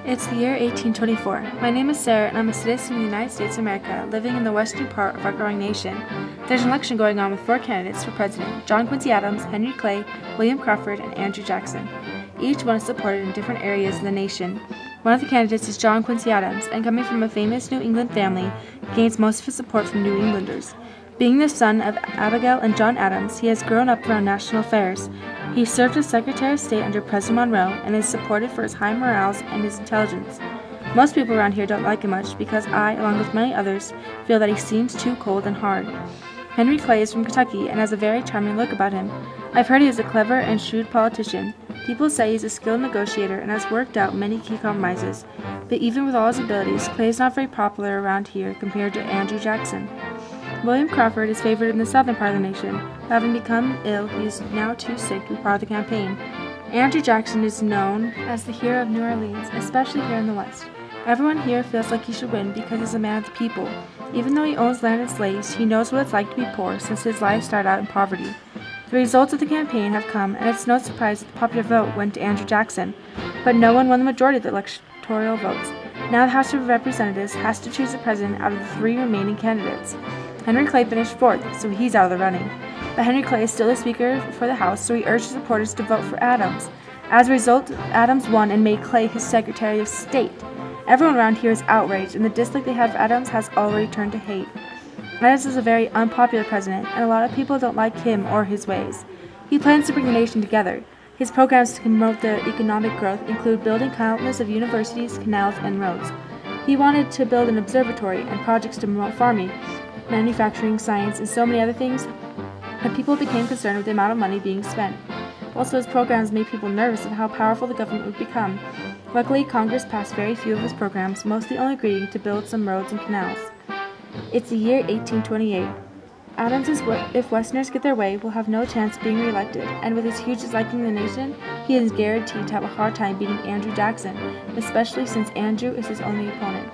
It's the year 1824. My name is Sarah, and I'm a citizen of the United States of America, living in the western part of our growing nation. There's an election going on with 4 candidates for president: John Quincy Adams, Henry Clay, William Crawford, and Andrew Jackson. Each one is supported in different areas of the nation. One of the candidates is John Quincy Adams, and coming from a famous New England family, gains most of his support from New Englanders. Being the son of Abigail and John Adams, he has grown up around national affairs. He served as Secretary of State under President Monroe and is supported for his high morals and his intelligence. Most people around here don't like him much because I, along with many others, feel that he seems too cold and hard. Henry Clay is from Kentucky and has a very charming look about him. I've heard he is a clever and shrewd politician. People say he's a skilled negotiator and has worked out many key compromises. But even with all his abilities, Clay is not very popular around here compared to Andrew Jackson. William Crawford is favored in the southern part of the nation. Having become ill, he is now too sick to be part of the campaign. Andrew Jackson is known as the hero of New Orleans, especially here in the West. Everyone here feels like he should win because he's a man of the people. Even though he owns land and slaves, he knows what it's like to be poor since his life started out in poverty. The results of the campaign have come, and it's no surprise that the popular vote went to Andrew Jackson. But no one won the majority of the electoral votes. Now the House of Representatives has to choose a president out of the 3 remaining candidates. Henry Clay finished 4th, so he's out of the running. But Henry Clay is still the Speaker for the House, so he urged supporters to vote for Adams. As a result, Adams won and made Clay his Secretary of State. Everyone around here is outraged, and the dislike they have for Adams has already turned to hate. Adams is a very unpopular president, and a lot of people don't like him or his ways. He plans to bring the nation together. His programs to promote the economic growth include building countless of universities, canals, and roads. He wanted to build an observatory and projects to promote farming, manufacturing, science, and so many other things, and people became concerned with the amount of money being spent. Also, his programs made people nervous of how powerful the government would become. Luckily, Congress passed very few of his programs, mostly only agreeing to build some roads and canals. It's the year 1828. Adams, if Westerners get their way, will have no chance of being reelected, and with his huge disliking in the nation, he is guaranteed to have a hard time beating Andrew Jackson, especially since Andrew is his only opponent.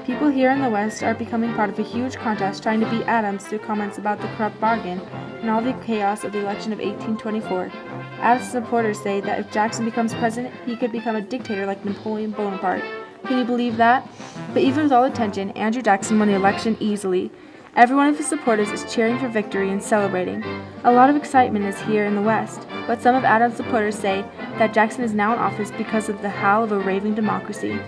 People here in the West are becoming part of a huge contest trying to beat Adams through comments about the corrupt bargain and all the chaos of the election of 1824. Adams' supporters say that if Jackson becomes president, he could become a dictator like Napoleon Bonaparte. Can you believe that? But even with all the tension, Andrew Jackson won the election easily. Every one of his supporters is cheering for victory and celebrating. A lot of excitement is here in the West, but some of Adams' supporters say that Jackson is now in office because of the howl of a raving democracy.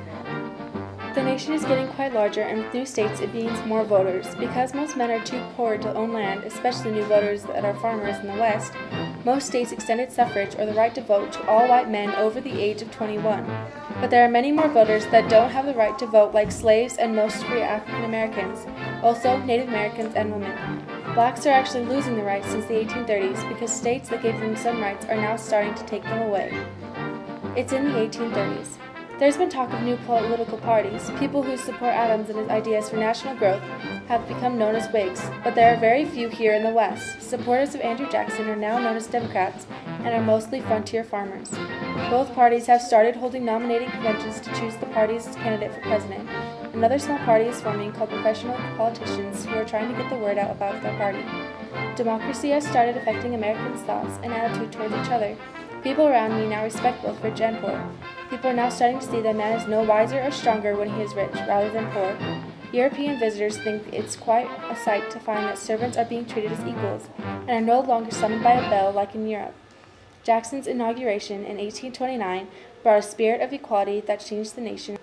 The nation is getting quite larger, and with new states it means more voters. Because most men are too poor to own land, especially new voters that are farmers in the West, most states extended suffrage or the right to vote to all white men over the age of 21. But there are many more voters that don't have the right to vote, like slaves and most free African Americans, also Native Americans and women. Blacks are actually losing the rights since the 1830s because states that gave them some rights are now starting to take them away. It's in the 1830s. There's been talk of new political parties. People who support Adams and his ideas for national growth have become known as Whigs, but there are very few here in the West. Supporters of Andrew Jackson are now known as Democrats and are mostly frontier farmers. Both parties have started holding nominating conventions to choose the party's candidate for president. Another small party is forming called professional politicians who are trying to get the word out about their party. Democracy has started affecting Americans' thoughts and attitude towards each other. People around me now respect both rich and poor. People are now starting to see that man is no wiser or stronger when he is rich, rather than poor. European visitors think it's quite a sight to find that servants are being treated as equals, and are no longer summoned by a bell like in Europe. Jackson's inauguration in 1829 brought a spirit of equality that changed the nation.